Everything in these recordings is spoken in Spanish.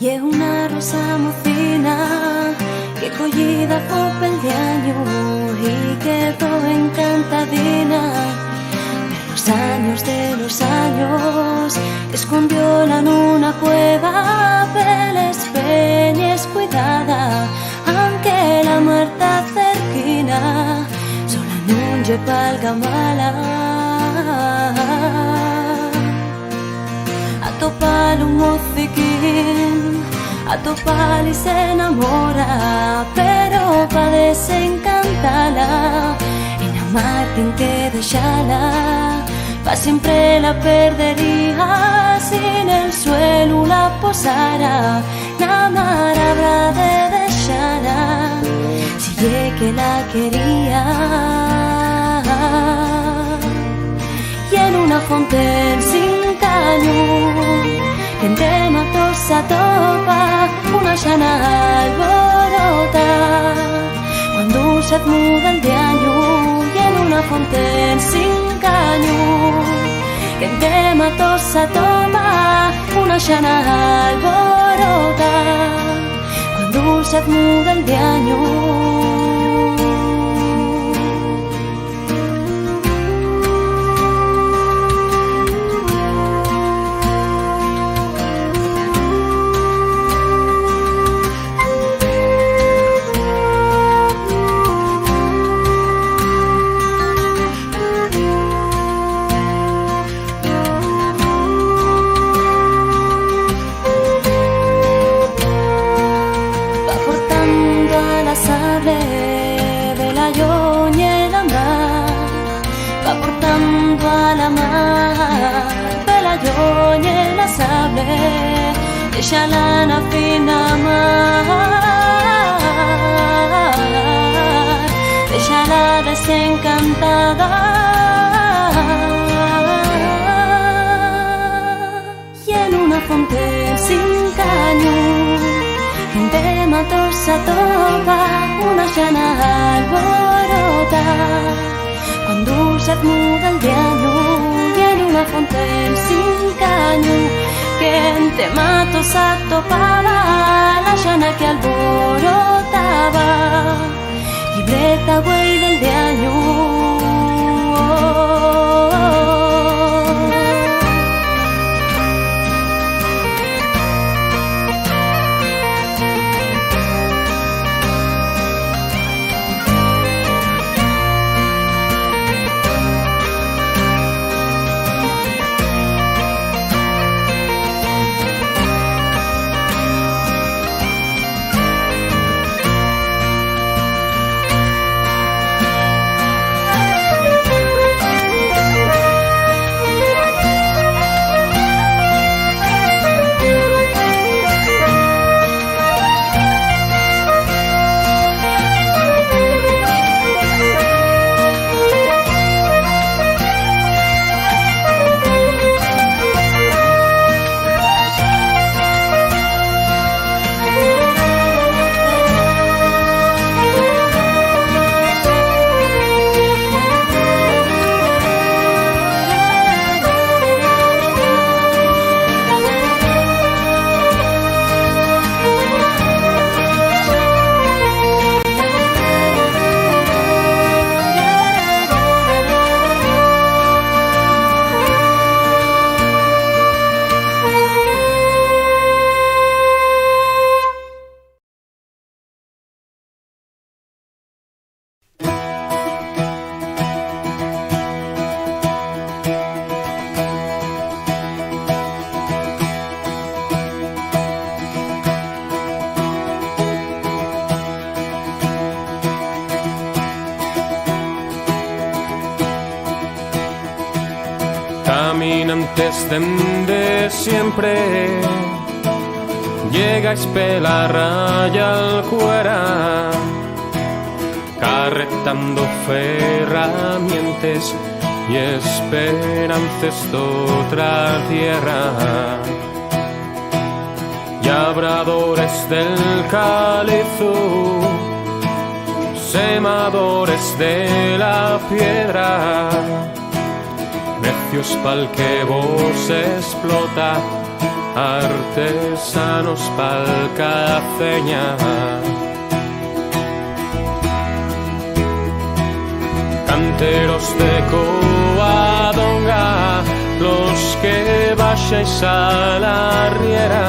Ye una rosa mocina que collida fue pel diaño y quedó encantadina. De los años, escondióla en una cueva, peles peñes cuidada, aunque la muerta cerquina, sola nun lle valga mala. Atopal un mociquín, atopal y se enamora, pero pa desencantala, en la mar ten que deixala, pa siempre la perdería, si en el suelo la posara, la mar habrá de deixala, si ye que la quería. Y en una fonte sin caño, que entre matos s'atopa una llana alborota, cuando se muda el diaño. Y en una fonte sin caño, que entre matos s'atopa una llana alborota, cuando se muda el diaño. A la mar, pelayo y la sable, déjala na fina mar, déjala desencantada. Y en una fonte sin caño, entre matos s'atopa una llana alborota, cuando se muda el diaño. Y en una fonte sin caño, que entre matos s'atopaba la llana que alborotaba, libreta güey del diaño. Caminantes dende siempre, llegáis pela raya al cuera, carretando ferramientas y esperanzas de otra tierra. Labradores del calizo, semadores de la piedra, necios pa'l que vos explota artesanos pa'l cafeña. Canteros de Covadonga, los que vayáis a la riera.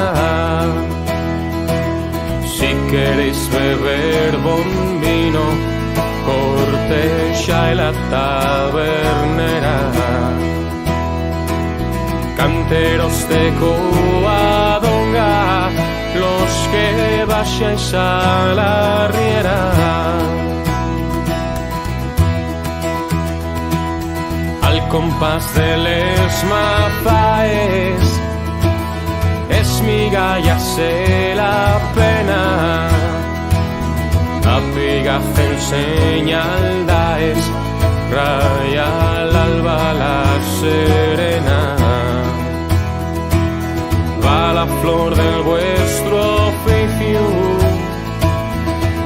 Si queréis beber bombino, Cortella y la tabernera. Canteros de Covadonga, los que vayáis a la riera. Al compás de les mafaes, es miga y hace la pena. A pigaje en señal daes, raya al alba la serena. Va la flor del vuestro oficio,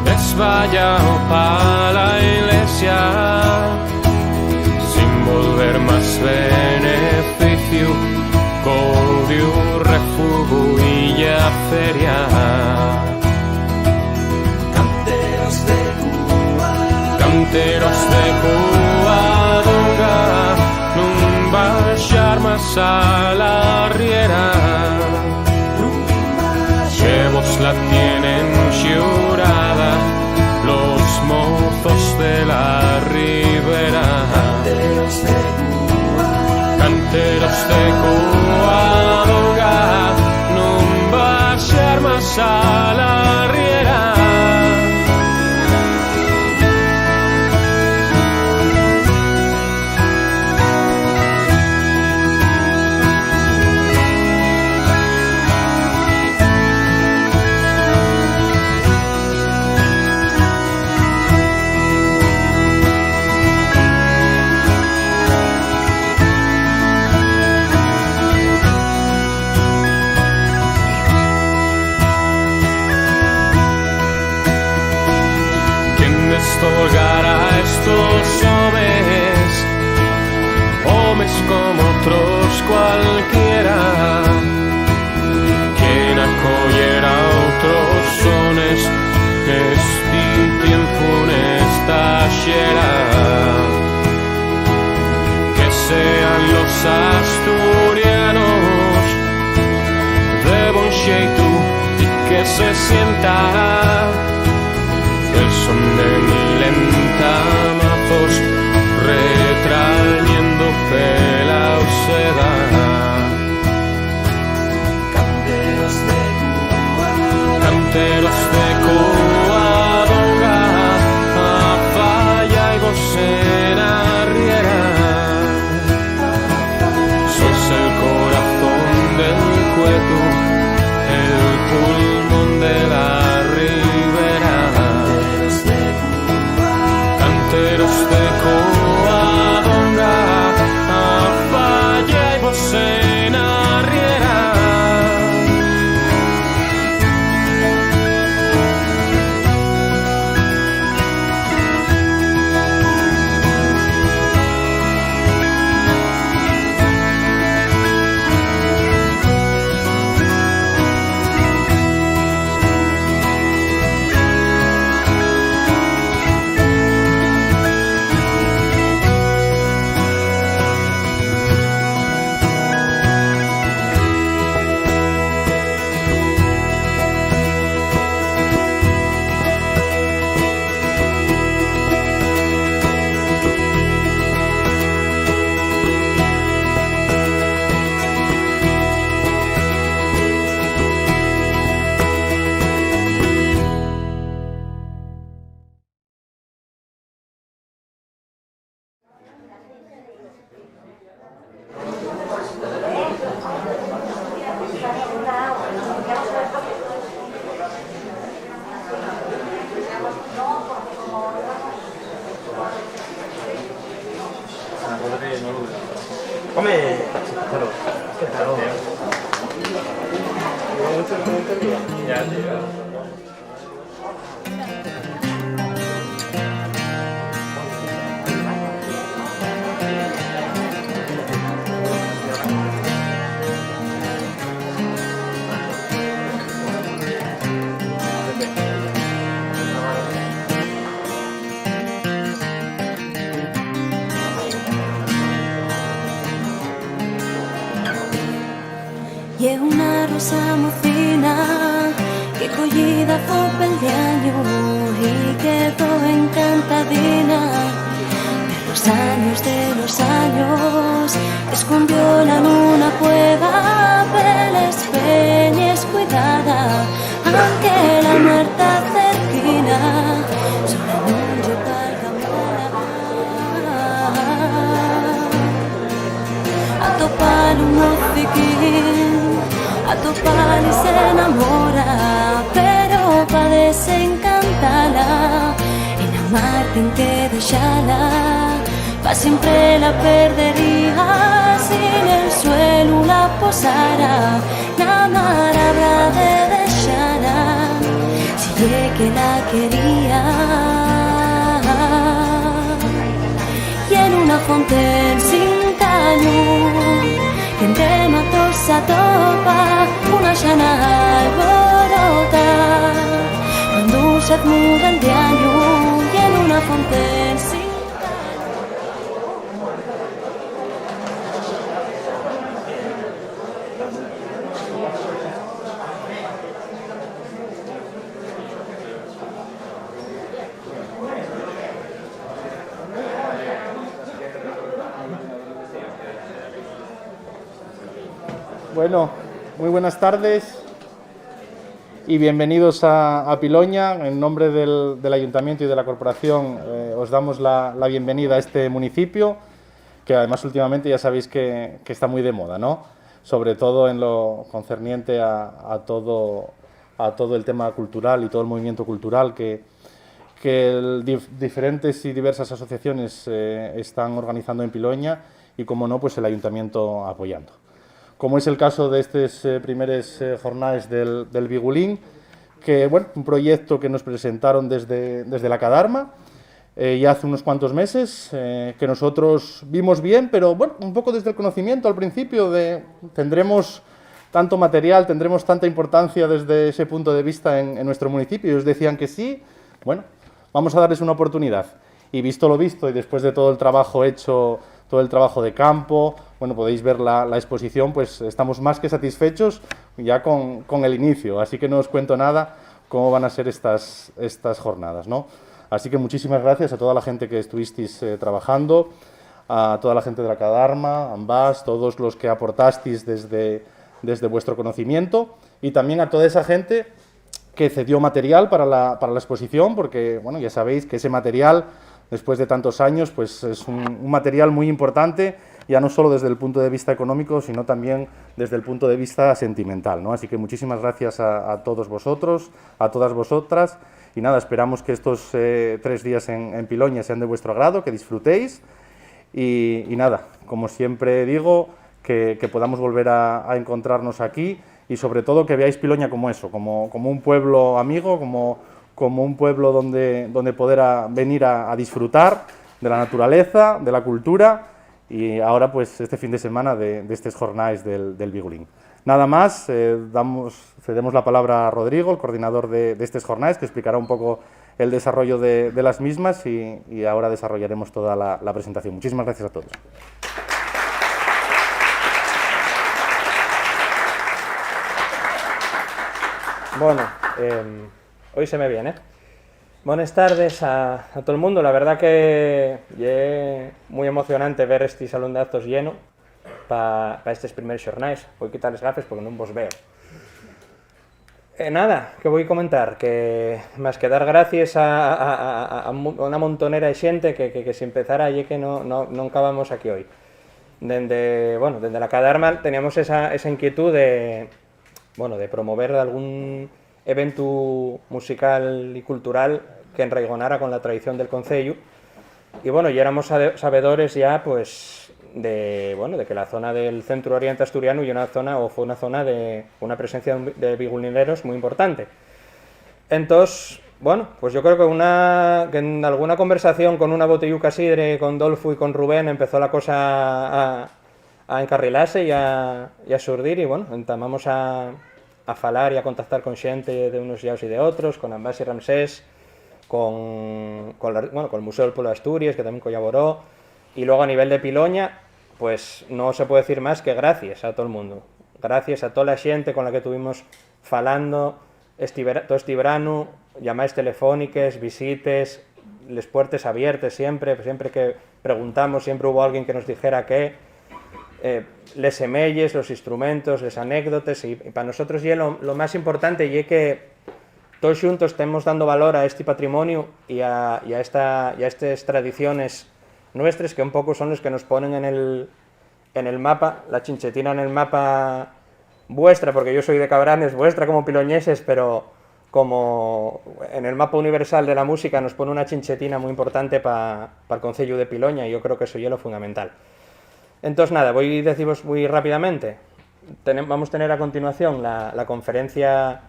desvallado pa' la iglesia, sin volver más beneficio, codio, refugio y ya feria. Canteros de Covadonga, nun baixar más a la riera, que vos la tienen llorada los mozos de la ribera. Canteros de Covadonga, nun baixar más a la riera. Estolgar a estos homes como otros cualquiera, quien acogiera otros sones, este tiempo en esta xera, que sean los asturianos de bon xeito y que se sienta el son de mil entamazos retrañendo pela seda. Canteros de Covadonga, a falla y vos en arriera. Sois el corazón del cueto, el pulmón de la ribera. Canteros de Covadonga, a falla y vos en arriera. Come? Claro. Ya, tío. esa mocina que collida fue pel diaño y quedó encantadina. De los años escondióla en una cueva, peles peñes cuidada, aunque la muerta cerquina sobre mundo a topar un mociquín, a topar y se enamora, pero pa desencantarla en la Martín que deixala. Pa siempre la perdería si en el suelo la posara, la mar habrá de deixala si ye que la quería. Y en una fonte sin caño que entre matos atopa una llana alborota cuando se muda el diario. Y en una fonte sin Bueno, muy buenas tardes y bienvenidos a Piloña. En nombre del Ayuntamiento y de la Corporación os damos la bienvenida a este municipio, que además últimamente ya sabéis que está muy de moda, ¿no? Sobre todo en lo concerniente a todo el tema cultural y todo el movimiento cultural que diferentes y diversas asociaciones están organizando en Piloña y, como no, pues el Ayuntamiento apoyando. Como es el caso de estos primeros jornades del Bigulín, que, bueno, un proyecto que nos presentaron desde la Cadarma ya hace unos cuantos meses, que nosotros vimos bien, pero bueno, un poco desde el conocimiento al principio de tendremos tanto material, tendremos tanta importancia desde ese punto de vista en nuestro municipio. Ellos decían que sí, bueno, vamos a darles una oportunidad. Y visto lo visto, y después de todo el trabajo hecho, todo el trabajo de campo, bueno, podéis ver la exposición, pues estamos más que satisfechos ya con el inicio, así que no os cuento nada cómo van a ser estas jornadas, ¿no? Así que muchísimas gracias a toda la gente que estuvisteis trabajando, a toda la gente de la Cadarma, ambas, todos los que aportasteis desde vuestro conocimiento, y también a toda esa gente que cedió material para la exposición, porque, bueno, ya sabéis que ese material, después de tantos años, pues es un material muy importante, ya no solo desde el punto de vista económico, sino también desde el punto de vista sentimental, ¿no? Así que muchísimas gracias a todos vosotros, a todas vosotras, y nada, esperamos que estos 3 días en Piloña sean de vuestro agrado, que disfrutéis, y nada, como siempre digo, que podamos volver a encontrarnos aquí, y sobre todo que veáis Piloña como eso, como un pueblo amigo, como un pueblo donde poder venir a disfrutar de la naturaleza, de la cultura, y ahora pues este fin de semana de estas jornadas del Bigulín. Nada más, cedemos la palabra a Rodrigo, el coordinador de estas jornadas, que explicará un poco el desarrollo de las mismas, y ahora desarrollaremos toda la presentación. Muchísimas gracias a todos. Bueno, hoy se me viene. Buenas tardes a todo el mundo. La verdad que es muy emocionante ver este salón de actos lleno para estos primeros jornais. Voy a quitar las gafas porque no vos veo. Nada, que voy a comentar, que más que dar gracias a una montonera de xente que se empezara allí que no acabamos aquí hoy. Desde la Cadarma teníamos esa inquietud de promover algún evento musical y cultural que enraigonara con la tradición del concello, y bueno, ya éramos sabedores ya pues de que la zona del centro oriente asturiano fue una zona de una presencia de bigulineros muy importante. Entonces, bueno, pues yo creo que en alguna conversación con una botelluca sidre, con Dolfo y con Rubén, empezó la cosa a encarrilarse y a surdir, y bueno, entamamos a falar y a contactar con xente de unos llaos y de otros, con Ambas y Ramsés, con el Museo del Pueblo de Asturias, que también colaboró, y luego a nivel de Piloña, pues no se puede decir más que gracias a todo el mundo. gracias a toda a xente con la que tuvimos falando todo este verano, llamadas telefónicas, visites, les puertas abiertas siempre que preguntamos, siempre hubo alguien que nos dijera que les semelles, los instrumentos, les anécdotas, y para nosotros lo más importante es que todos juntos estemos dando valor a este patrimonio y a estas tradiciones nuestras, que un poco son los que nos ponen en el mapa, la chinchetina en el mapa vuestra, porque yo soy de Cabranes, vuestra como piloñeses, pero como en el mapa universal de la música nos pone una chinchetina muy importante para el Concello de Piloña, y yo creo que eso es lo fundamental. Entonces nada, voy a deciros muy rápidamente. Vamos a tener a continuación la conferencia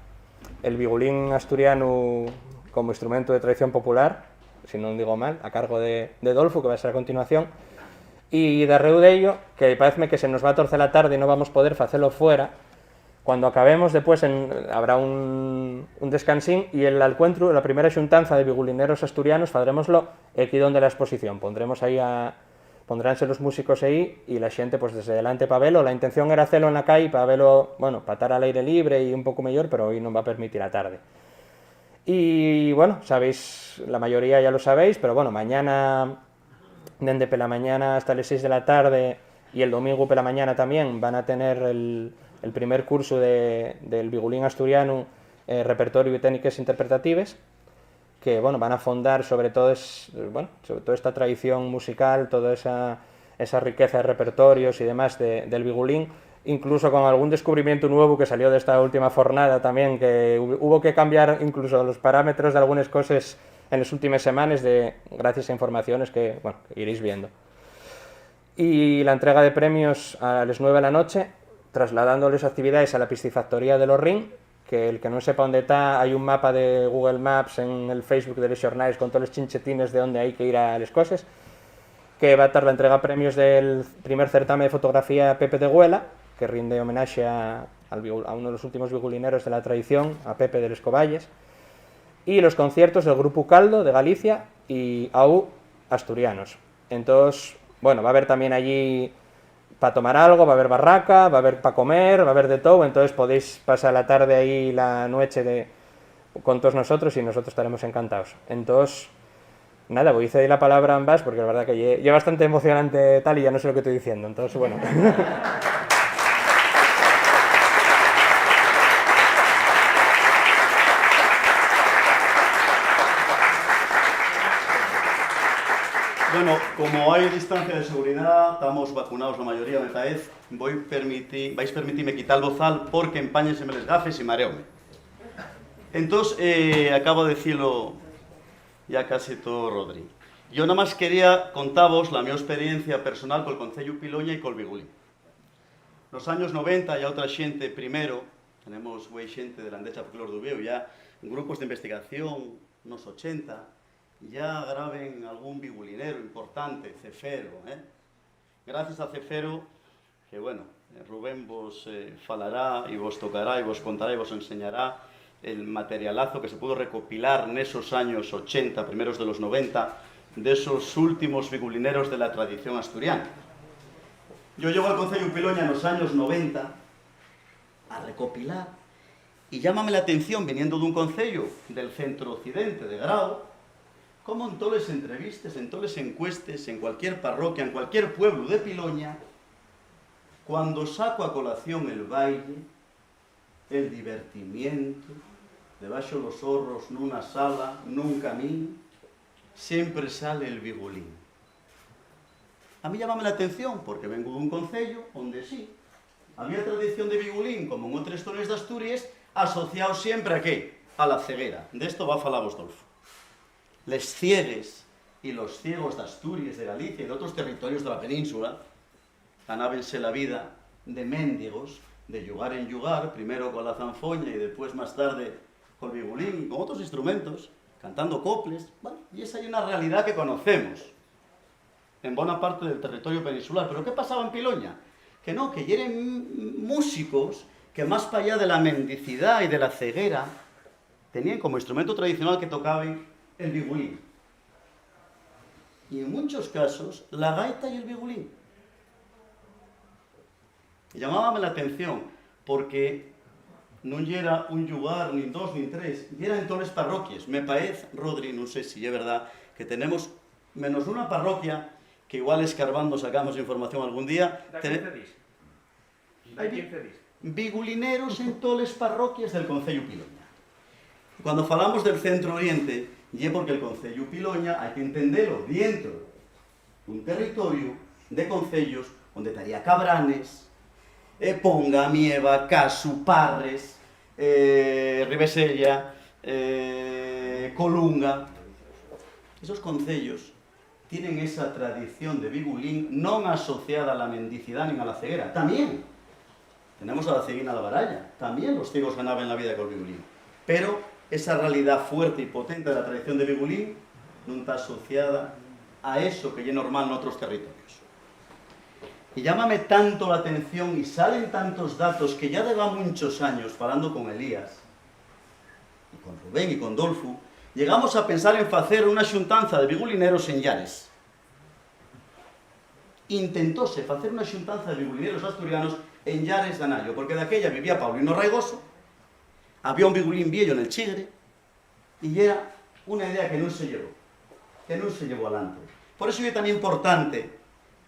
El Vigulín Asturiano como instrumento de tradición popular, si no digo mal, a cargo de Dolfo, que va a ser a continuación. Y darreu de ello, que parece que se nos va a torcer la tarde y no vamos a poder hacerlo fuera, cuando acabemos después habrá un descansín, y el encuentro, la primera xuntanza de vigulineros asturianos, faremoslo aquí donde la exposición. Pondránse los músicos ahí y la xente pues desde delante para verlo. La intención era hacerlo en la calle para verlo, bueno, para estar al aire libre y un poco mejor, pero hoy no va a permitir la tarde. Y bueno, sabéis, la mayoría ya lo sabéis, pero bueno, mañana, desde pela mañana hasta las 6 de la tarde, y el domingo pela mañana también, van a tener el primer curso del Vigulín Asturiano, repertorio y técnicas interpretativas, que bueno, van a fondar sobre toda esta tradición musical, toda esa riqueza de repertorios y demás del Vigulín, incluso con algún descubrimiento nuevo que salió de esta última jornada también, que hubo que cambiar incluso los parámetros de algunas cosas en las últimas semanas, gracias a informaciones que iréis viendo. Y la entrega de premios a las 9 de la noche, trasladando las actividades a la piscifactoría de los Rin, que el que no sepa dónde está, hay un mapa de Google Maps en el Facebook de los jornales con todos los chinchetines de dónde hay que ir a las cosas, que va a estar la entrega de premios del primer certamen de fotografía Pepe de Güela, que rinde homenaje a uno de los últimos vigulineros de la tradición, a Pepe de los Coballes, y los conciertos del Grupo Caldo de Galicia y AU Asturianos. Entonces, bueno, va a haber también allí para tomar algo, va a haber barraca, va a haber para comer, va a haber de todo, entonces podéis pasar la tarde ahí, la noche con todos nosotros, y nosotros estaremos encantados. Entonces, nada, voy a ceder la palabra a ambas, porque la verdad que es bastante emocionante tal, y ya no sé lo que estoy diciendo, entonces bueno. Bueno, como hay distancia de seguridad, estamos vacunados la mayoría, me parece, vais permitirme quitar el bozal porque empáñenseme les gafes y mareóme. Entonces, acabo de decirlo ya casi todo Rodri. Yo nada más quería contaros la mi experiencia personal con el Concello Piloña y con el Vigulín. Los años 90 ya otra xente primero, tenemos güey xente de la Andecha Folclor do Vieu, ya grupos de investigación, unos 80, ya graben algún vigulinero importante, Cefero, Gracias a Cefero, que bueno, Rubén vos falará y vos tocará y vos contará y vos enseñará el materialazo que se pudo recopilar en esos años 80, primeros de los 90, de esos últimos vigulineros de la tradición asturiana. Yo llego al Concello Piloña en los años 90 a recopilar, y llámame la atención, viniendo de un concello del centro-occidente de Grao, como en todas las entrevistas, en todas las encuestas, en cualquier parroquia, en cualquier pueblo de Piloña, cuando saco a colación el baile, el divertimiento, debajo de los horros, nunha sala, nun camín, siempre sale el vigulín. A mí llámame la atención, porque vengo de un concello onde sí, había tradición de vigulín, como en otras zonas de Asturias, asociado siempre a ¿qué? A la ceguera. De esto va a falar Dolfo. Les ciegues y los ciegos de Asturias, de Galicia y de otros territorios de la península ganábense la vida de mendigos, de yugar en yugar, primero con la zanfoña y después más tarde con el vigulín y con otros instrumentos, cantando coples, ¿vale? Y esa es una realidad que conocemos en buena parte del territorio peninsular. ¿Pero qué pasaba en Piloña? Que no, que eran músicos que más para allá de la mendicidad y de la ceguera tenían como instrumento tradicional que tocaban el vigulín. Y en muchos casos, la gaita y el vigulín. Y llamábame la atención, porque non era un lugar, nin dos, nin tres, e era en todas as parroquias. Me parece, Rodri, non sei se é verdad, que tenemos menos unha parroquia, que igual escarbando sacamos información algún día. Da 15 dis. Da 15 dis. Bigulineros en todas as parroquias del Concello Piloña. Cuando falamos del Centro Oriente, e é porque el Concello Piloña hai que entendelo dentro dun territorio de concellos onde estaría Cabranes, Ponga, Mieva, Casu, Parres, Ribesella, Colunga. Esos concellos tienen esa tradición de bigulín non asociada a la mendicidad ni a la ceguera. También tenemos a la ceguina de la Baralla. También los ciegos ganaban la vida con el bigulín. Pero esa realidad fuerte y potente de la tradición de bigulín no está asociada a eso que es normal en otros territorios. Y llámame tanto la atención y salen tantos datos que ya lleva muchos años hablando con Elías, y con Rubén y con Dolfo, llegamos a pensar en hacer una xuntanza de bigulineros en Llares. Intentóse hacer una xuntanza de bigulineros asturianos en Llares de Anayo, porque de aquella vivía Paulino Raigoso, había un bigulín viejo en el Chigre, y era una idea que no se llevó adelante. Por eso es tan importante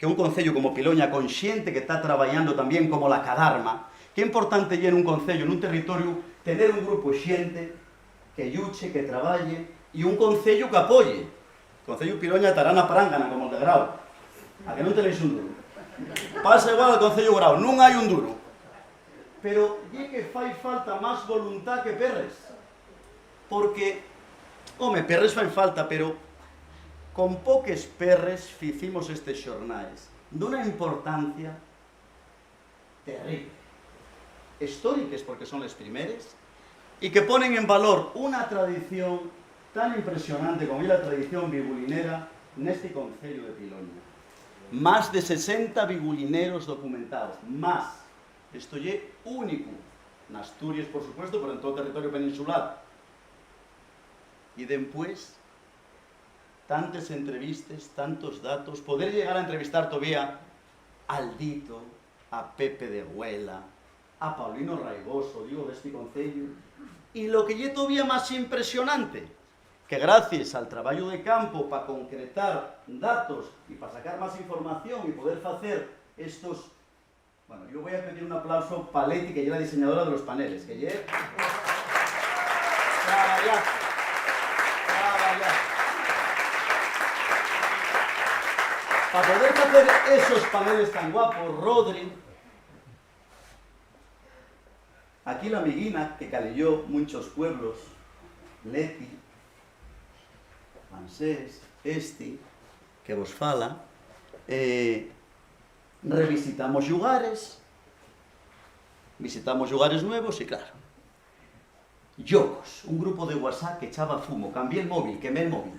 que un concello como Piloña, consciente que está trabajando también como la Cadarma, que importante es en un concello, en un territorio, tener un grupo xente que luche, que trabaje, y un concello que apoye. El concello Piloña estará na Parángana, como el de Grau. A que non tenéis un duro. Pasa igual al concello Grau, non hai un duro. Pero é que fai falta máis voluntad que perres. Porque, home, perres fai falta, pero con poques perres ficimos estes xornais dunha importancia terrible. Históricas porque son les primeres e que ponen en valor unha tradición tan impresionante como é a tradición bigulinera neste concello de Piloña. Más de 60 bigulineros documentados, más. Isto é único en Asturias, por supuesto, pero en todo o territorio peninsular. E despois tantas entrevistas, tantos datos, poder llegar a entrevistar todavía a Aldito, a Pepe de Huela, a Paulino Raigoso, digo, de este concello. Y lo que es todavía más impresionante, que gracias al trabajo de campo para concretar datos y para sacar más información y poder hacer estos... Bueno, yo voy a pedir un aplauso para Leti, que es la diseñadora de los paneles, que es... Para poder hacer esos paneles tan guapos, Rodri, aquí la amiguina que calelló muchos pueblos, Leti, Francés, que vos fala, revisitamos lugares, visitamos lugares nuevos y claro, Yocos, un grupo de WhatsApp que echaba fumo, cambié el móvil, quemé el móvil.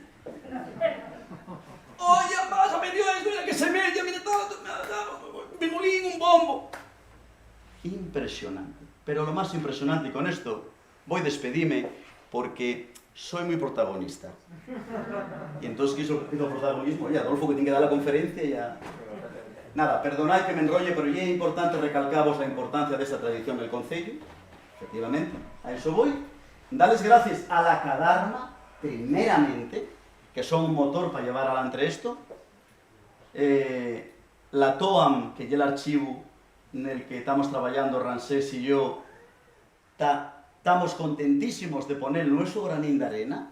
Oye, pasa, me dio esto, mira que se mete, mira todo, bigulín, un bombo. Impresionante. Pero lo más impresionante, y con esto voy a despedirme, porque soy muy protagonista. Y entonces quiso protagonismo, y Adolfo que tiene que dar la conferencia, ya... Nada, perdonad que me enrolle, pero ya es importante recalcaros la importancia de esta tradición del concello, efectivamente, a eso voy. Darles gracias a la Cadarma, primeramente, que son un motor para llevar adelante esto, la TOAM, que es el archivo en el que estamos trabajando Rancés y yo, estamos contentísimos de poner nuestro granín de arena,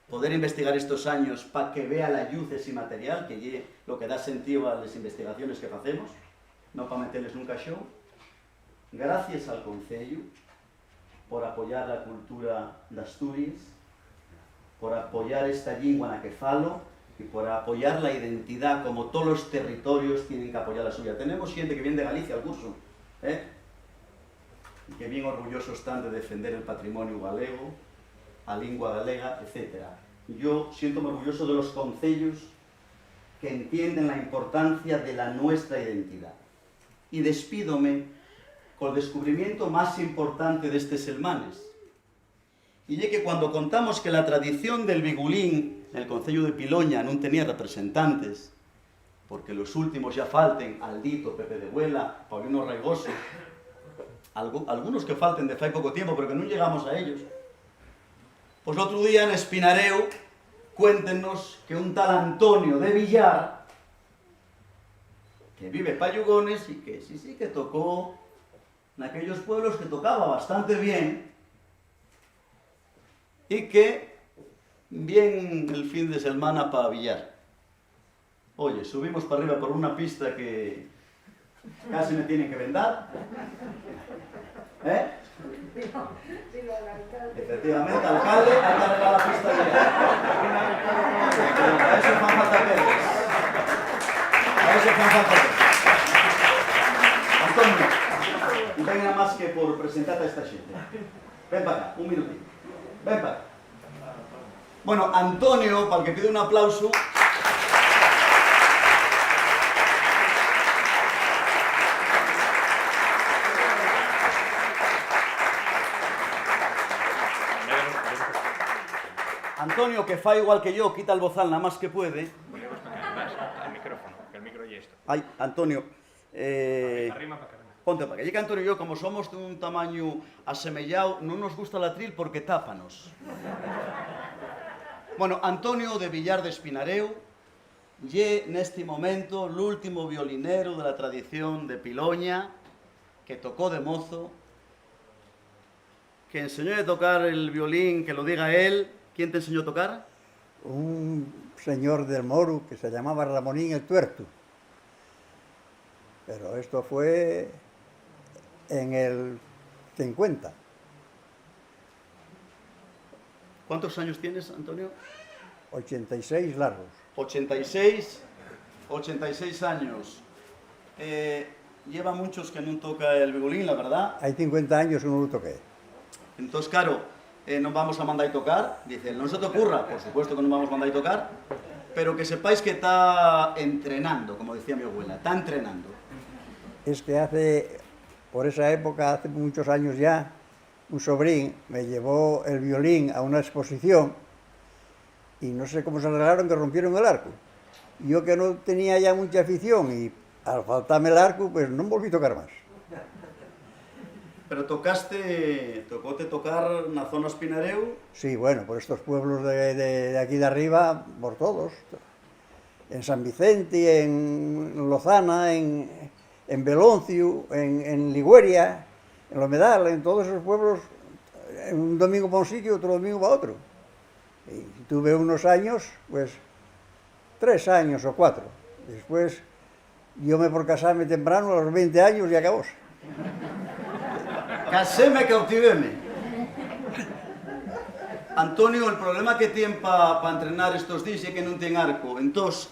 poder investigar estos años para que vea la luz ese material, que es lo que da sentido a las investigaciones que hacemos, no para meterles un cachón. Gracias al Concello por apoyar la cultura de Asturias, por apoyar esta lingua en la que falo y por apoyar la identidad como todos los territorios tienen que apoyar la suya. Tenemos gente que viene de Galicia al curso, y que bien orgullosos están de defender el patrimonio galego, a lingua galega, etc. Yo siento muy orgulloso de los concellos que entienden la importancia de la nuestra identidad. Y despídome con el descubrimiento más importante de estos selmanes. Y es que cuando contamos que la tradición del bigulín en el concello de Piloña no tenía representantes, porque los últimos ya falten, Aldito, Pepe de Huela, Paulino Raigoso, algunos que falten de fai pouco tiempo, pero que non llegamos a ellos. Pois outro día en Espinareu cuéntenos que un tal Antonio de Villar, que vive pa Yugones y que sí que tocó naquellos pueblos, que tocaba bastante bien y que bien el fin de semana pa Villar. Oye, subimos para arriba por una pista que casi me tienen que vendar. ¿Eh? Efectivamente, alcalde, hay que arreglar la pista de Villar. A eso fan falta peles. A eso fan falta peles. Antonio, non ten nada máis que por presentarte a esta xente. Ven para acá, un minutito. Ven para acá. Bueno, Antonio, para el que pide un aplauso. Antonio, que fa igual que yo, quita el bozal nada más que puede. El micrófono, que el micro y esto. Ay, Antonio, Arrima para acá. ponte para que. Y que Antonio y yo, como somos de un tamaño asemellado, no nos gusta la tril porque tápanos. Bueno, Antonio de Villar de Espinareu, lle neste momento l'último violinero de la tradición de Piloña, que tocó de mozo, que enseñó a tocar el violín, que lo diga él. ¿Quién te enseñó a tocar? Un señor del Moro que se llamaba Ramonín el Tuerto. Pero esto fue en el 50. ¿Cuántos años tienes, Antonio? 86 largos. 86 años. Lleva muchos que non toca el violín, la verdad. Hay 50 años que no lo toqué. Entonces, claro, non vamos a mandar a tocar. Dice, non se te ocurra. Por supuesto que non vamos a mandar a tocar. Pero que sepáis que está entrenando, como decía mi abuela. Está entrenando. Es que por esa época, hace muchos años ya, un sobrín me llevó el violín a una exposición y no sé cómo se arreglaron que rompieron el arco. Yo que no tenía ya mucha afición y al faltarme el arco, pues no volví a tocar más. Pero tocóte tocar na zona Espinareu. Sí, bueno, por estos pueblos de aquí de arriba, por todos. En San Vicente, en Lozana, en Beloncio, en Ligüeria, en Lomedal, en todos esos pueblos, un domingo para un sitio, otro domingo para otro. Y tuve unos años, pues 3 años o 4. Después, yo me por casarme temprano, a los 20 años, y acabó. Caséme, cautivéme. Antonio, el problema que tiene para entrenar estos días es que non ten arco. Entonces,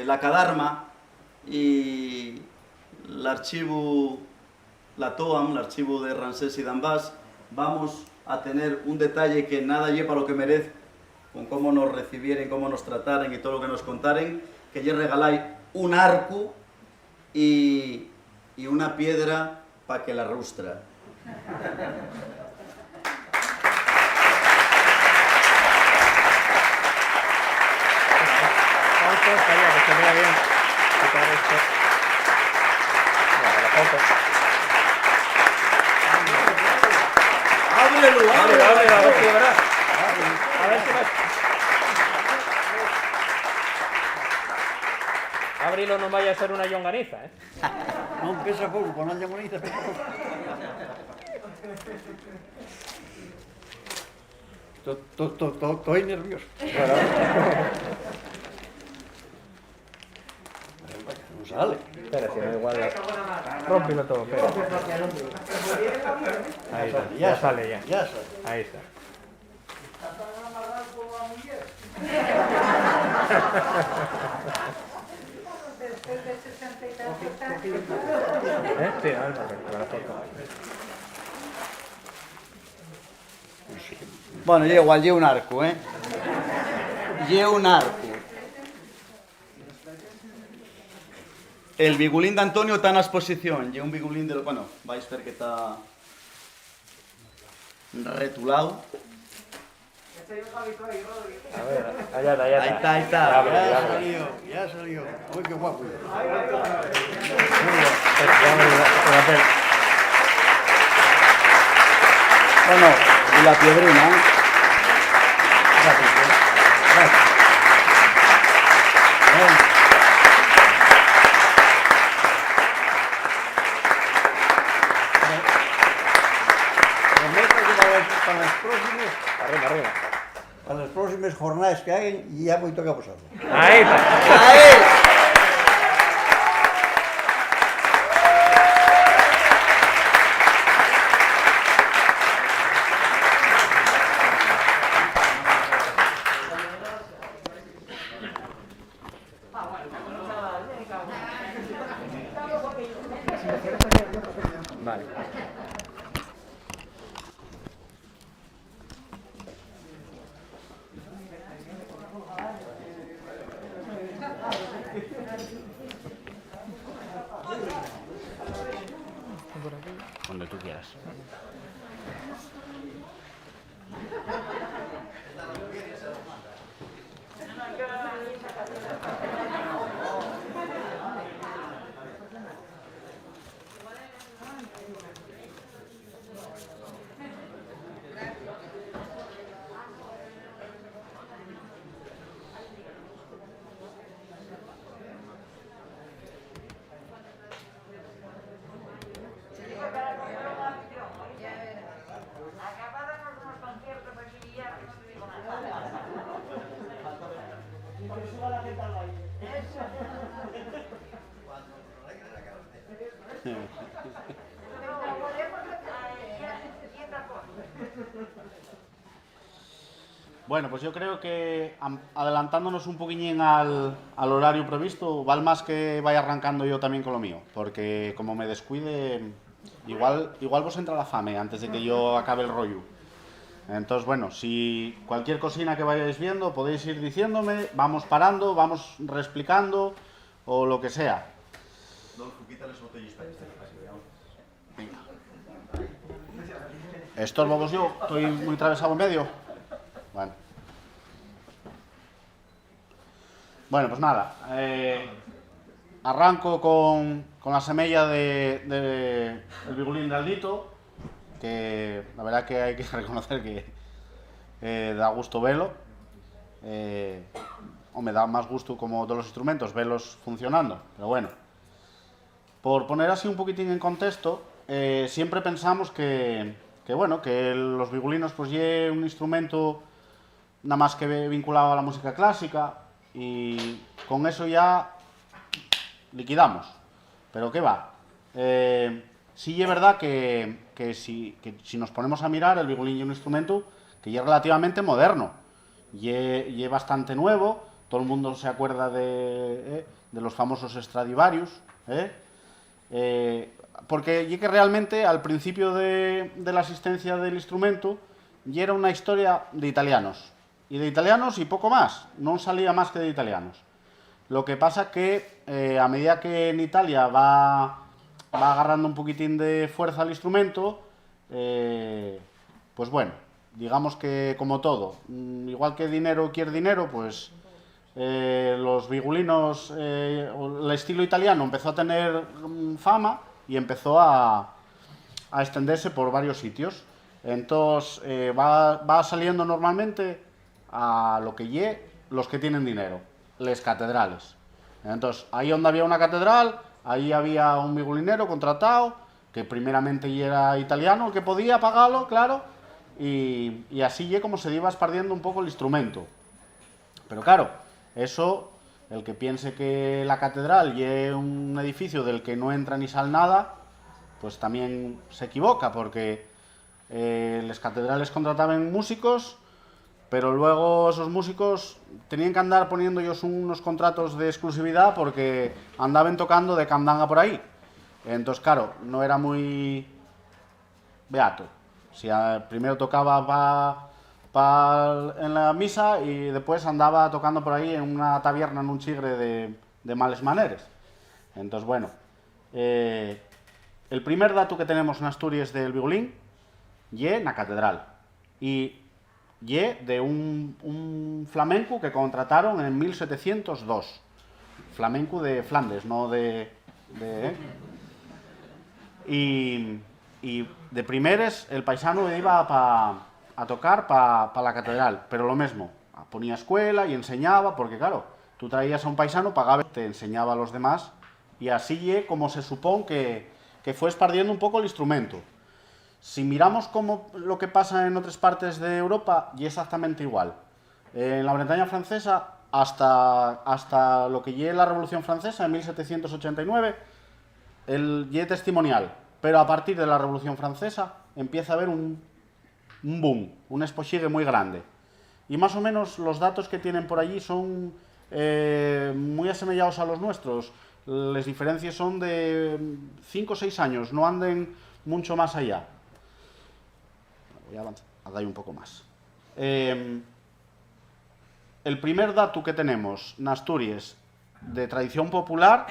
la Cadarma y l'archivo, la TOAM, l'archivo de Rancés y d'Ambás, vamos a tener un detalle que nada lleva para lo que merece, con cómo nos recibieren, cómo nos trataren y todo lo que nos contaren, que lle regaláis un arco y una piedra para que la rustra. ¡Ábrelo, ábrelo! A ver si verás. A ver si ves. Ábrelo, no vaya a ser una llonganiza, ¿eh? No pesa poco, con la llamonita pesa poco. Estoy nervioso. No sale. Espera, si no igual... Rómpelo todo, espera. Ahí está, ya sale ya. Ya sale. Ahí está. Sí, a ver, para la foto. Bueno, igual, lleva un arco, ¿eh? Lleva un arco. El bigulín de Antonio está en la exposición. Lleva un bigulín de... Bueno, vais a ver que está retulado. A ver, allá está, allá está. Ahí está. Abre, abre. Ya salió. Uy, qué guapo. Bueno, y la piedrina. Gracias. Gracias. Prometo que para les próximes, Arriba. para les próximes jornadas que hagan, ya moito que pasado. Ahí está. Vale. Donde tú quieras. Bueno, pues yo creo que adelantándonos un poquillín al horario previsto, val más que vaya arrancando yo también con lo mío, porque como me descuide, igual vos entra la fame antes de que yo acabe el rollo. Entonces, bueno, si cualquier cosina que vayáis viendo podéis ir diciéndome, vamos parando, vamos reexplicando o lo que sea. Venga. ¿Estorbo vos yo? ¿Estoy muy atravesado en medio? Bueno, pues nada, arranco con la semilla del Vigulín de Aldito, que la verdad que hay que reconocer que da gusto verlo, o me da más gusto como todos los instrumentos, verlos funcionando, pero bueno. Por poner así un poquitín en contexto, siempre pensamos que los vigulinos pues es un instrumento nada más que vinculado a la música clásica y con eso ya liquidamos. Pero ¿qué va? Sí es verdad que si nos ponemos a mirar, el vigulín es un instrumento que es relativamente moderno, y es bastante nuevo. Todo el mundo se acuerda de los famosos Stradivarius, porque y que realmente al principio de la existencia del instrumento y era una historia de italianos y poco más, no salía más que de italianos. Lo que pasa que a medida que en Italia va agarrando un poquitín de fuerza al instrumento, pues bueno, digamos que como todo, igual que dinero quiere dinero, pues los vigulinos, el estilo italiano empezó a tener fama y empezó a extenderse por varios sitios. Entonces va saliendo normalmente a lo que los que tienen dinero, les catedrales. Entonces ahí donde había una catedral, ahí había un vigulinero contratado, que primeramente era italiano, el que podía pagarlo, claro, y así como se iba esparciendo un poco el instrumento. Pero claro, eso, el que piense que la catedral es un edificio del que no entra ni sale nada, pues también se equivoca, porque las catedrales contrataban músicos, pero luego esos músicos tenían que andar poniendo ellos unos contratos de exclusividad porque andaban tocando de candanga por ahí. Entonces, claro, no era muy beato. Si primero tocaba en la misa y después andaba tocando por ahí en una taberna, en un chigre de males maneres. Entonces, bueno, el primer dato que tenemos en Asturias del vigulín ye na catedral. Y ye de un flamenco que contrataron en 1702. Flamenco de Flandes, no de. Y Y de primeres el paisano iba a tocar para la catedral, pero lo mismo, ponía escuela y enseñaba, porque claro, tú traías a un paisano, pagaba, te enseñaba a los demás, y así es como se supone que fue esparciendo un poco el instrumento. Si miramos lo que pasa en otras partes de Europa, y exactamente igual. En la Bretaña francesa, hasta lo que llegue la Revolución Francesa, en 1789, el llegue testimonial. Pero a partir de la Revolución Francesa empieza a haber un boom, un espochigue muy grande. Y más o menos los datos que tienen por allí son muy asemejados a los nuestros. Las diferencias son de 5 o 6 años, no anden mucho más allá. Voy a avanzar, a dar un poco más. El primer dato que tenemos en Asturias de tradición popular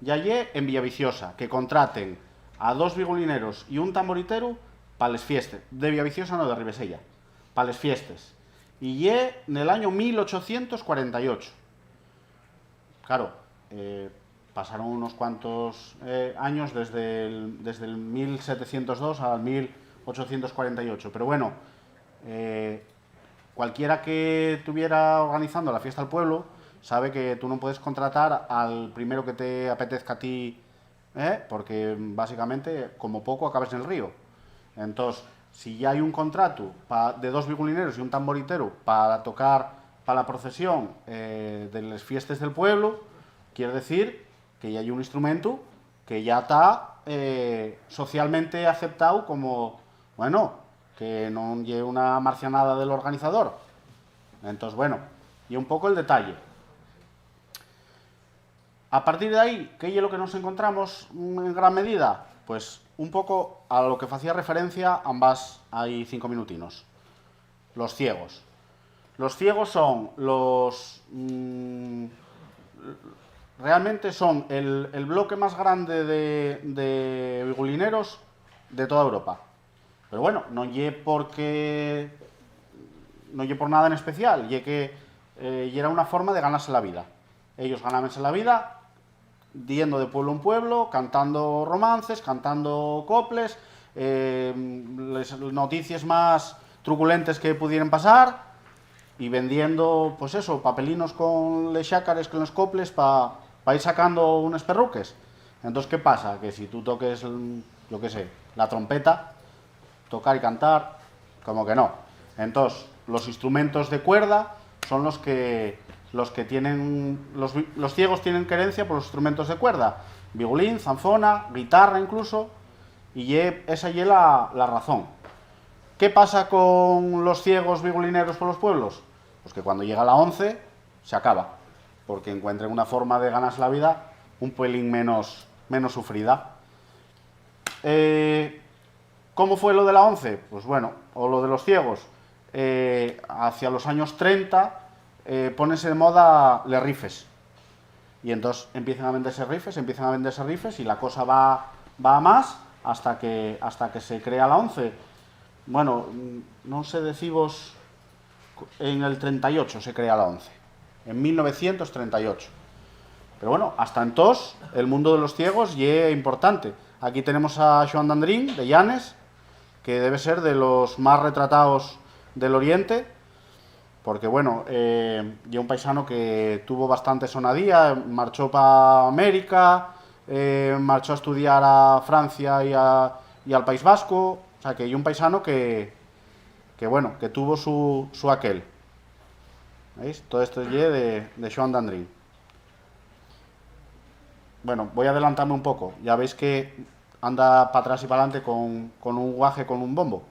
ya lle en Villaviciosa, que contraten a 2 vigulineros y un tamboritero para las fiestas. De Villaviciosa no, de Ribesella, para las fiestas. Y lle en el año 1848. Claro, pasaron unos cuantos años desde el 1702 al 1848. Pero bueno, cualquiera que estuviera organizando la fiesta del pueblo sabe que tú no puedes contratar al primero que te apetezca a ti, porque básicamente, como poco, acabas en el río. Entonces, si ya hay un contrato de 2 vigulineros y un tamboritero para tocar para la procesión de las fiestas del pueblo, quiere decir que ya hay un instrumento que ya está socialmente aceptado como, bueno, que no lleve una marcianada del organizador. Entonces, bueno, y un poco el detalle. A partir de ahí, ¿qué es lo que nos encontramos en gran medida? Pues un poco a lo que hacía referencia ambas hay 5 minutinos. Los ciegos. Los ciegos son realmente son el bloque más grande de vigulineros de toda Europa. Pero bueno, no lle por nada en especial, lle que era una forma de ganarse la vida. Ellos ganabanse la vida yendo de pueblo en pueblo, cantando romances, cantando coples, las noticias más truculentes que pudieran pasar, y vendiendo, pues eso, papelinos con les xácares, con los coples, para ir sacando unos perruques. Entonces, ¿qué pasa? Que si tú toques, yo qué sé, la trompeta, tocar y cantar, como que no. Entonces, los instrumentos de cuerda son los que tienen, los ciegos tienen querencia por los instrumentos de cuerda, violín, zanfona, guitarra incluso, y esa es la razón. ¿Qué pasa con los ciegos vigulineros por los pueblos? Pues que cuando llega la 11 se acaba, porque encuentran una forma de ganarse la vida un pelín menos sufrida. ¿Cómo fue lo de la 11? Pues bueno, o lo de los ciegos. Hacia los años 30 pónense de moda les rifes. Y entonces empiezan a venderse rifes, y la cosa va a más hasta que se crea la 11. Bueno, no sé deciros, en el 38 se crea la 11, en 1938. Pero bueno, hasta entonces el mundo de los ciegos es importante. Aquí tenemos a Joan Dandrín, de Llanes, que debe ser de los más retratados del Oriente, porque bueno, y un paisano que tuvo bastante sonadía, marchó para América, marchó a estudiar a Francia y al País Vasco, o sea que hay un paisano que bueno, que tuvo su aquel. ¿Veis? Todo esto es de Joan Dandrín. Bueno, voy a adelantarme un poco, ya veis que anda para atrás y para adelante con un guaje, con un bombo.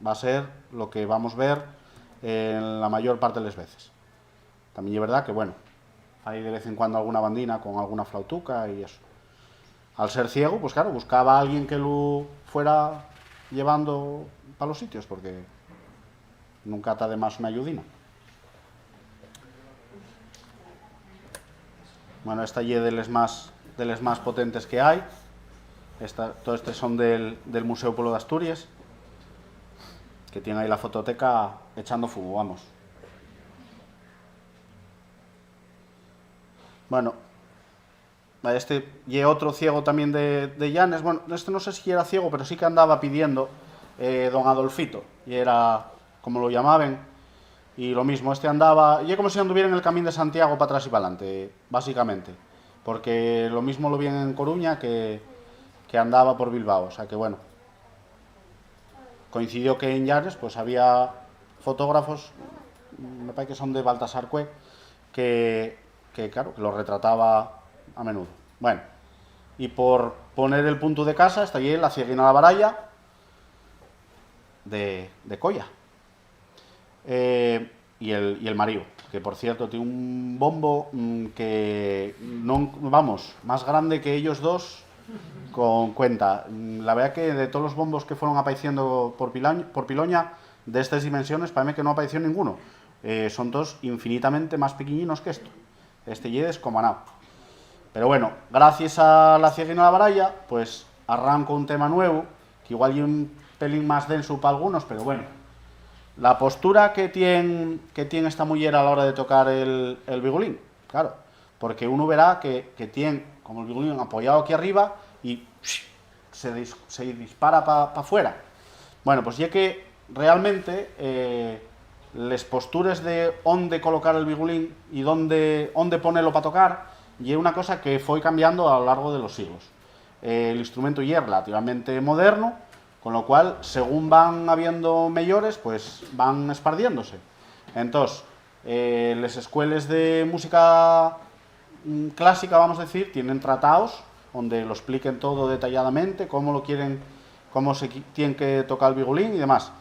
Va a ser lo que vamos a ver en la mayor parte de las veces. También es verdad que, bueno, hay de vez en cuando alguna bandina con alguna flautuca y eso. Al ser ciego, pues claro, buscaba a alguien que lo fuera llevando para los sitios, porque nunca está de más una ayudina. Bueno, esta es de las más potentes que hay. Todos estos son del Museo Pueblo de Asturias, que tiene ahí la fototeca echando fumo, vamos. Bueno, este y otro ciego también de Llanes. Bueno, este no sé si era ciego, pero sí que andaba pidiendo don Adolfito, y era como lo llamaban, y lo mismo, este andaba, y como si anduviera en el Camino de Santiago para atrás y para adelante, básicamente, porque lo mismo lo vi en Coruña que andaba por Bilbao, o sea que bueno, coincidió que en Llanes pues había fotógrafos, me parece que son de Baltasar Cue, que claro, que lo retrataba a menudo. Bueno, y por poner el punto de casa está allí la cieguina la baralla de Colla, y el marido, que por cierto tiene un bombo que no, vamos, más grande que ellos dos con cuenta. La verdad que de todos los bombos que fueron apareciendo por Piloña de estas dimensiones, para mí que no apareció ninguno. Son dos infinitamente más pequeñinos que esto. Este y es descomanado. Pero bueno, gracias a la cieguina de la baralla, pues arranco un tema nuevo, que igual hay un pelín más denso para algunos, pero bueno. La postura que tiene esta mujer a la hora de tocar el vigulín, claro, porque uno verá que tiene como el vigulín apoyado aquí arriba y se dispara para afuera. Bueno, pues ya que realmente las posturas de dónde colocar el vigulín y dónde ponerlo para tocar, y es una cosa que fue cambiando a lo largo de los siglos. El instrumento ya es relativamente moderno, con lo cual, según van habiendo mayores, pues van esparciéndose. Entonces, las escuelas de música clásica, vamos a decir, tienen tratados donde lo expliquen todo detalladamente, cómo lo quieren, cómo se tiene que tocar el vigulín y demás.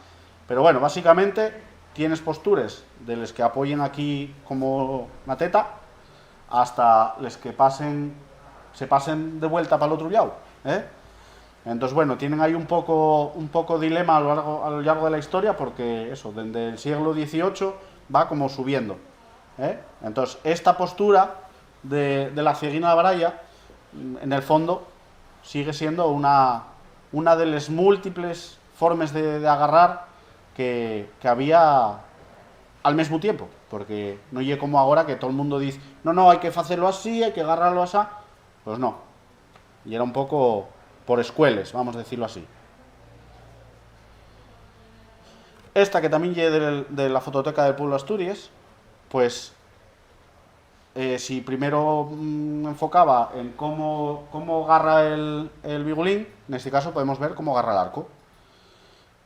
Pero bueno, básicamente tienes posturas de los que apoyen aquí como una teta hasta los que se pasen de vuelta para el otro lado, ¿eh? Entonces, bueno, tienen ahí un poco dilema a lo largo de la historia, porque eso, desde el siglo XVIII va como subiendo, ¿eh? Entonces, esta postura de la cieguina de la baralla, en el fondo, sigue siendo una de las múltiples formas de agarrar que había al mismo tiempo, porque no es como ahora que todo el mundo dice, no, hay que hacerlo así, hay que agarrarlo así. Pues no, y era un poco por escuelas, vamos a decirlo así. Esta que también llegue de la fototeca del pueblo de Asturias, pues si primero enfocaba en cómo agarra el vigulín, en este caso podemos ver cómo agarra el arco.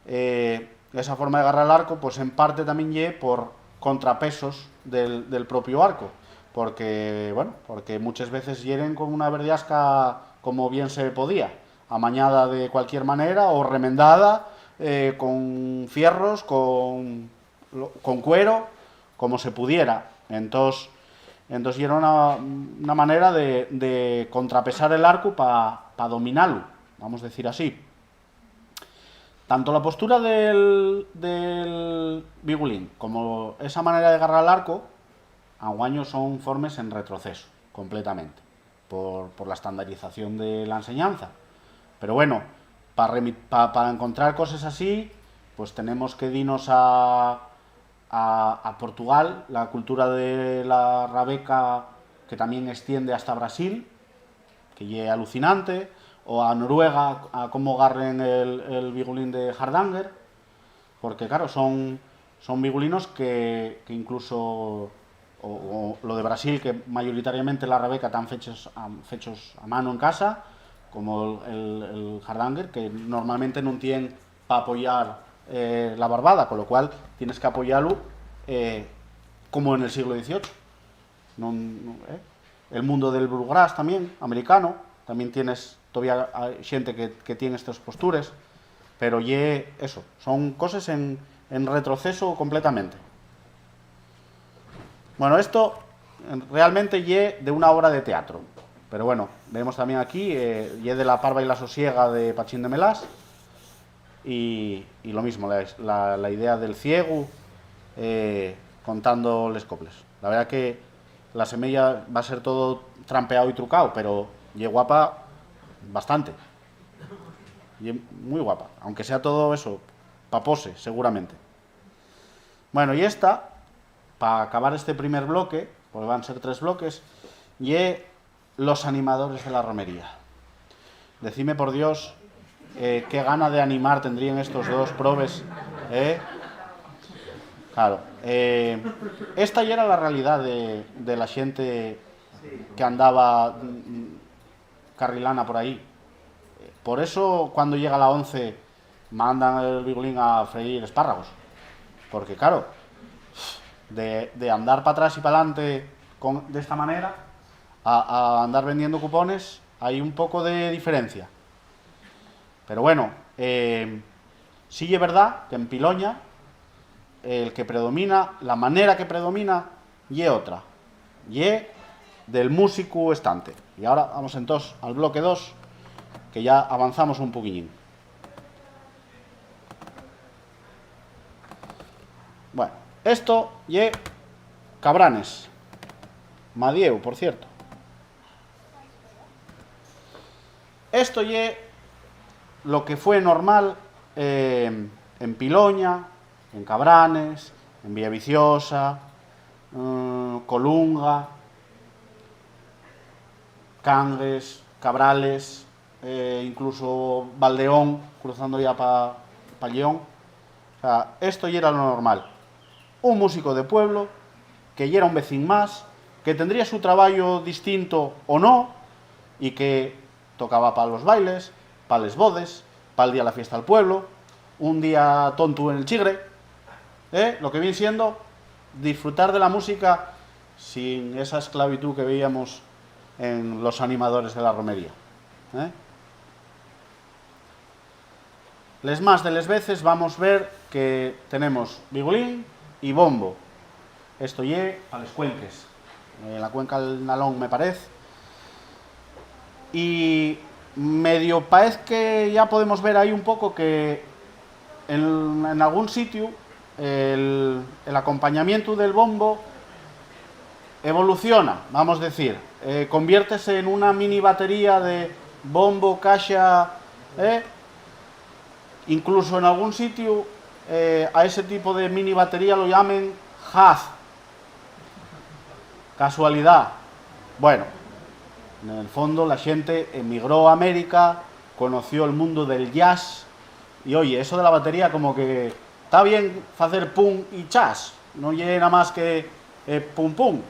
Esa forma de agarrar el arco, pues en parte también llegue por contrapesos del propio arco, porque muchas veces hieren con una verdiasca como bien se podía, amañada de cualquier manera o remendada con fierros, con cuero, como se pudiera. Entonces era una manera de contrapesar el arco para dominarlo, vamos a decir así. Tanto la postura del vigulín como esa manera de agarrar el arco, anguaño son formas en retroceso, completamente, por la estandarización de la enseñanza. Pero bueno, para encontrar cosas así, pues tenemos que irnos a Portugal, la cultura de la rabeca, que también extiende hasta Brasil, que es alucinante, o a Noruega, a cómo agarren el vigulín de Hardanger, porque claro, son vigulinos que incluso, o lo de Brasil, que mayoritariamente la rabeca están fechos a mano en casa, como el Hardanger, que normalmente no tienen para apoyar la barbada, con lo cual tienes que apoyarlo como en el siglo XVIII. El mundo del bluegrass también, americano, también tienes todavía gente que tiene estas posturas, pero eso, son cosas en retroceso completamente. Bueno, esto realmente de una obra de teatro, pero bueno, vemos también aquí, de La Parva y la Sosiega de Pachín de Melás, y lo mismo, la idea del ciego contando les coples. La verdad que la semilla va a ser todo trampeado y trucado, pero guapa bastante, y muy guapa, aunque sea todo eso pa' pose, seguramente. Bueno, y esta, para acabar este primer bloque, porque van a ser 3 bloques, los animadores de la romería. Decidme, por Dios, qué gana de animar tendrían estos dos probes, Claro, esta ya era la realidad de la xente que andaba carrilana por ahí. Por eso, cuando llega la 11, mandan el Vigulín a freír espárragos. Porque, claro, de andar para atrás y para adelante de esta manera a andar vendiendo cupones, hay un poco de diferencia. Pero bueno, sí es verdad que en Piloña el que predomina, la manera que predomina, y otra, y del músico estante. Y ahora vamos entonces al bloque 2, que ya avanzamos un poquillín. Bueno, esto y Cabranes, Madieu, por cierto. Esto y lo que fue normal en Piloña, en Cabranes, en Villaviciosa, Colunga, Cangues, Cabrales, incluso Valdeón, cruzando ya para León. O sea, esto ya era lo normal. Un músico de pueblo, que ya era un vecín más, que tendría su trabajo distinto o no, y que tocaba para los bailes, para les bodes, para el día de la fiesta del pueblo, un día tonto en el Chigre, lo que viene siendo disfrutar de la música sin esa esclavitud que veíamos en los animadores de la romería. Les más de les veces vamos a ver que tenemos vigulín y bombo. Esto ye a les cuenques. En la cuenca del Nalón, me parece. Y medio parece que ya podemos ver ahí un poco que en algún sitio el acompañamiento del bombo evoluciona, vamos a decir, conviértese en una mini batería de bombo, caja, incluso en algún sitio a ese tipo de mini batería lo llamen jazz. Casualidad. Bueno, en el fondo la gente emigró a América, conoció el mundo del jazz y oye, eso de la batería como que está bien hacer pum y chas, no llega más que pum pum.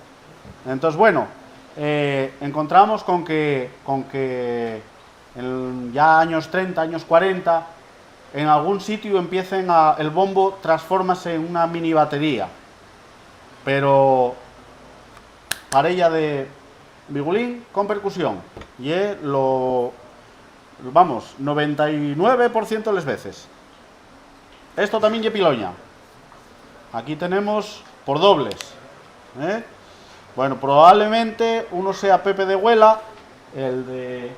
Entonces, bueno, encontramos con que en ya años 30, años 40, en algún sitio empiecen el bombo transformarse en una mini batería. Pero parella de vigulín con percusión. Y vamos, 99% de las veces. Esto también es Piloña. Aquí tenemos por dobles. Bueno, probablemente uno sea Pepe de Huela, el de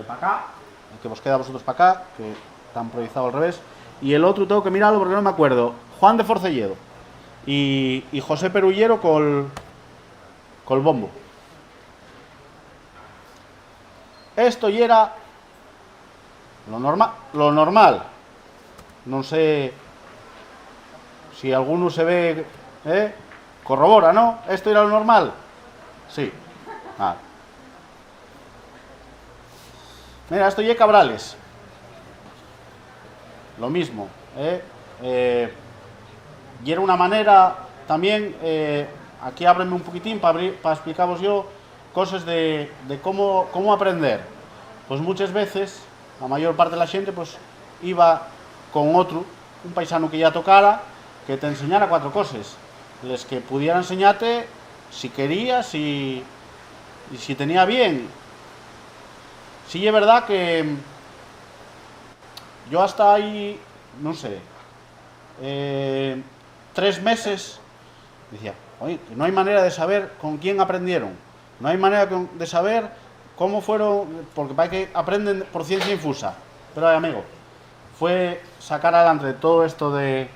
para acá, el que os queda a vosotros para acá, que está improvisado al revés, y el otro tengo que mirarlo porque no me acuerdo. Juan de Forcelledo y José Perullero col bombo. Esto ya era lo normal. No sé si alguno se ve, corrobora, ¿no? ¿Esto era lo normal? Sí. Mira, esto ya Cabrales. Lo mismo, y era una manera también, aquí ábreme un poquitín para explicaros yo cosas de cómo aprender. Pues muchas veces, la mayor parte de la gente, pues iba con otro, un paisano que ya tocara, que te enseñara 4 cosas. Les que pudiera enseñarte si querías y si tenía bien. Sí es verdad que yo hasta ahí, no sé, 3 meses decía, oye, que no hay manera de saber con quién aprendieron, no hay manera de saber cómo fueron, porque parece que aprenden por ciencia infusa. Pero amigo, fue sacar adelante todo esto de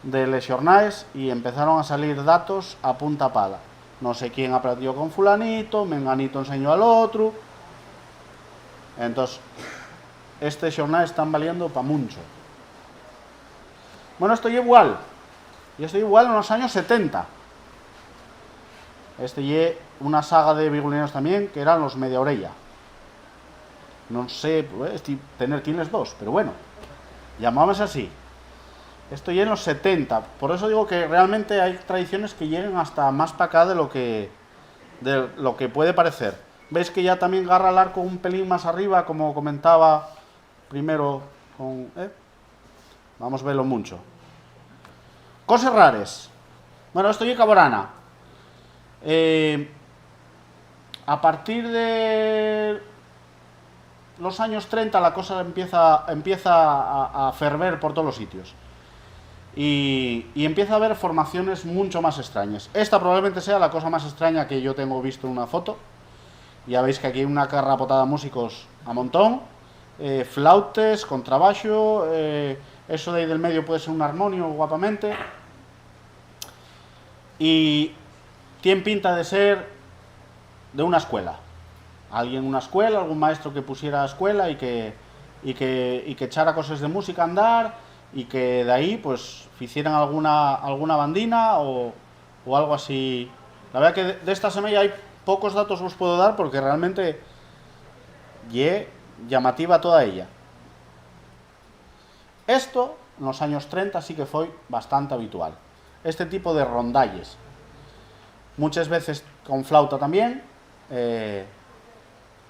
les xornais y empezaron a salir datos a punta pala. No sé quién aprendió con fulanito, menganito enseñó al otro. Entonces, este xornais están valiendo para mucho. Bueno, esto es igual. Y esto es igual en los años 70. Este es una saga de bigulineros también, que eran los Media Orella. No sé, tener quién es dos, pero bueno, llamamos así. Esto ya en los 70, por eso digo que realmente hay tradiciones que llegan hasta más para acá de lo que puede parecer. ¿Veis que ya también agarra el arco un pelín más arriba, como comentaba primero con... Vamos a verlo mucho. Cosas raras. Bueno, esto ya Caborana. A partir de los años 30 la cosa empieza a ferver por todos los sitios. Y empieza a haber formaciones mucho más extrañas. Esta probablemente sea la cosa más extraña que yo tengo visto en una foto. Ya veis que aquí hay una carrapotada de músicos a montón. Flautes, contrabaixo, eso de ahí del medio puede ser un armonio guapamente. Y tiene pinta de ser de una escuela. Alguien en una escuela, algún maestro que pusiera escuela y que echara cosas de música a andar y que de ahí pues hicieran alguna bandina o algo así. La verdad que de esta semilla hay pocos datos os puedo dar porque realmente es llamativa toda ella. Esto en los años 30 sí que fue bastante habitual. Este tipo de rondalles. Muchas veces con flauta también,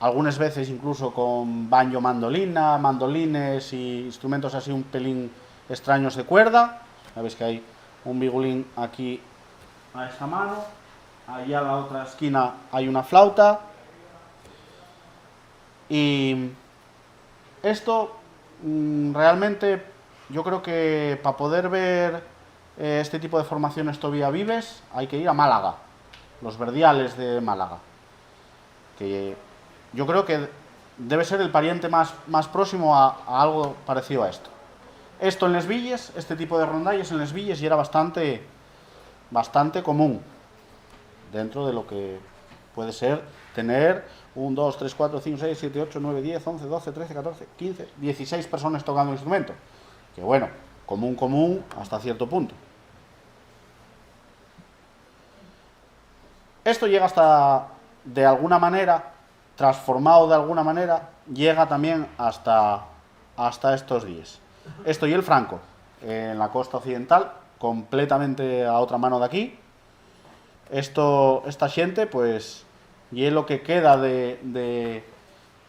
algunas veces incluso con banjo mandolina, mandolines y instrumentos así un pelín extraños de cuerda. Sabéis que hay un bigulín aquí a esta mano, allá a la otra esquina hay una flauta. Y esto realmente yo creo que para poder ver este tipo de formaciones todavía vives hay que ir a Málaga, los verdiales de Málaga, que yo creo que debe ser el pariente más próximo a algo parecido a esto. Esto en Les Villes, este tipo de rondalles en Les Villes ya era bastante común dentro de lo que puede ser tener 1, 2, 3, 4, 5, 6, 7, 8, 9, 10, 11, 12, 13, 14, 15, 16 personas tocando el instrumento. Que bueno, común hasta cierto punto. Esto llega hasta, de alguna manera, transformado de alguna manera, llega también hasta estos días. Esto y el Franco, en la costa occidental, completamente a otra mano de aquí. Esta gente, pues, y es lo que queda de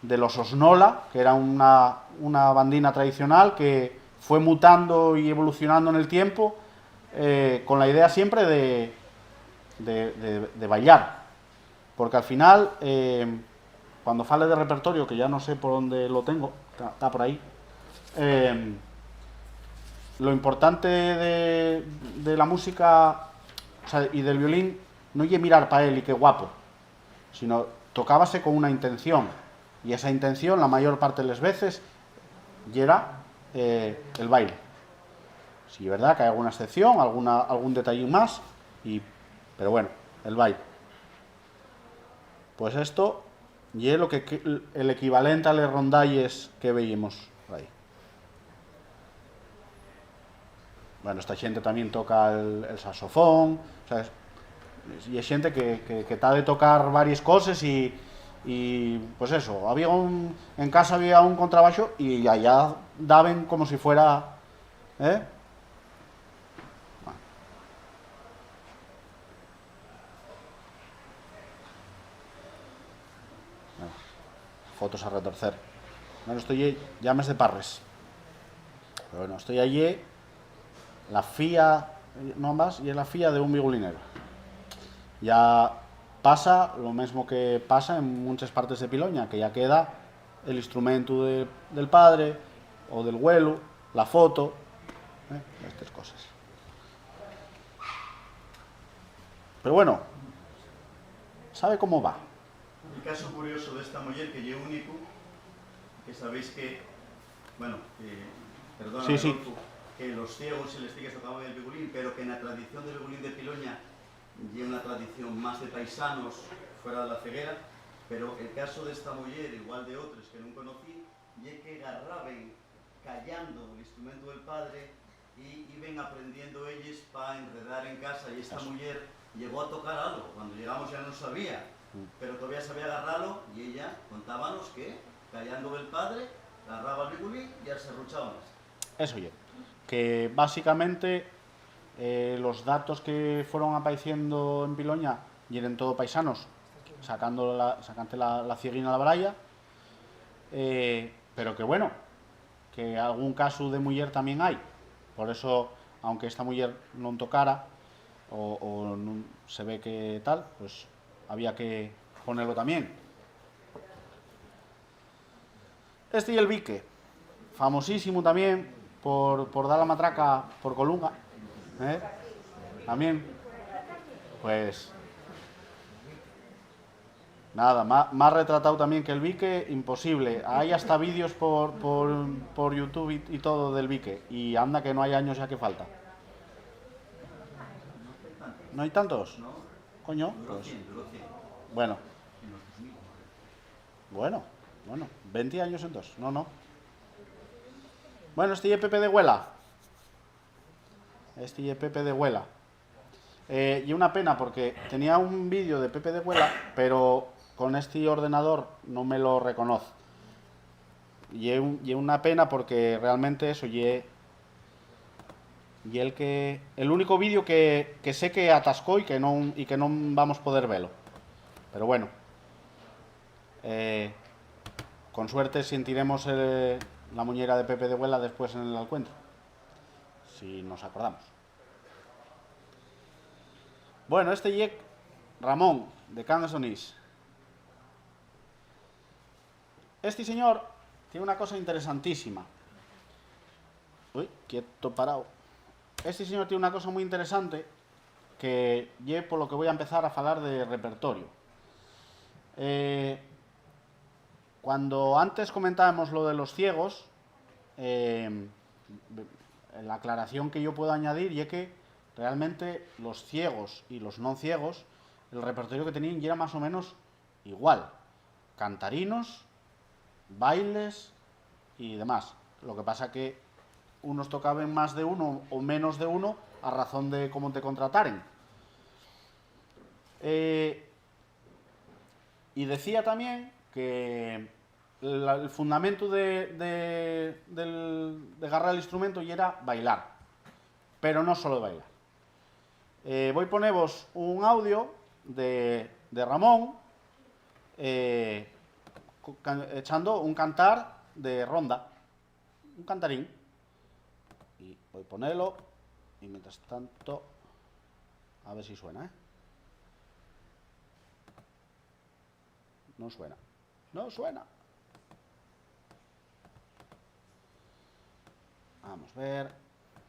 los Osnola, que era una bandina tradicional que fue mutando y evolucionando en el tiempo, con la idea siempre de bailar. Porque al final, cuando fale de repertorio, que ya no sé por dónde lo tengo, está por ahí, lo importante de la música, o sea, y del violín no es mirar para él y qué guapo, sino tocábase con una intención, y esa intención la mayor parte de las veces era el baile. Sí, es verdad que hay alguna excepción, algún detallín más, pero bueno, el baile. Pues esto y es el equivalente a los rondalles que veíamos ahí. Bueno, esta gente también toca el saxofón, ¿sabes? Y hay gente que está de tocar varias cosas y pues eso, en casa había un contrabaixo y allá daban como si fuera... Bueno. Fotos a retorcer. Bueno, estoy ya mes de Parres. Pero bueno, estoy allí, la fía, no más, y es la fía de un bigulinero. Ya pasa lo mismo que pasa en muchas partes de Piloña, que ya queda el instrumento del padre o del abuelo, la foto, estas cosas. Pero bueno, ¿sabe cómo va? El caso curioso de esta mujer que es único, que sabéis que, bueno, perdona, sí, sí. Que los ciegos y les ciegas tocaban el bigulín, pero que en la tradición del bigulín de Piloña y una tradición más de paisanos fuera de la ceguera, pero el caso de esta mujer, igual de otros que no conocí, y que agarraban callando el instrumento del padre y iban aprendiendo ellos para enredar en casa, y esta mujer llegó a tocar algo. Cuando llegamos ya no sabía, pero todavía sabía agarrarlo y ella contábamos que, callando el padre, agarraba el bigulí y ya se arruchaba más. Eso ya. Que básicamente los datos que fueron apareciendo en Piloña y eran todo paisanos, sacante la cieguina a la braya, pero que bueno, que algún caso de muller también hay. Por eso, aunque esta muller non tocara o non se ve que tal, pues había que ponerlo también. Este y el Vique, famosísimo también por dar la matraca por Colunga, también, pues nada, más retratado también que el Vique, imposible. Hay hasta vídeos por YouTube y todo del Vique, y anda que no hay años ya que falta. ¿No hay tantos? Coño, pues bueno. Bueno, 20 años entonces, no. Bueno, este es Pepe de Huela. Y una pena porque tenía un vídeo de Pepe de Huela, pero con este ordenador no me lo reconoce. Y una pena porque realmente eso y el único vídeo que sé que atascó y que no vamos a poder verlo. Pero bueno, con suerte sentiremos la muñeca de Pepe de Huela después en el encuentro, si nos acordamos. Bueno, este y Ramón, de Can de Sonís. Este señor tiene una cosa interesantísima. Uy, quieto parado. Este señor tiene una cosa muy interesante que por lo que voy a empezar a hablar de repertorio. Cuando antes comentábamos lo de los ciegos, la aclaración que yo puedo añadir es que realmente los ciegos y los no ciegos, el repertorio que tenían ya era más o menos igual. Cantarinos, bailes y demás. Lo que pasa que unos tocaban más de uno o menos de uno a razón de cómo te contrataren. Y decía también que el fundamento de agarrar el instrumento y era bailar, pero no solo bailar. Voy a poneros un audio de Ramón echando un cantar de ronda, un cantarín, y voy a ponerlo y mientras tanto a ver si suena. No suena. Vamos a ver.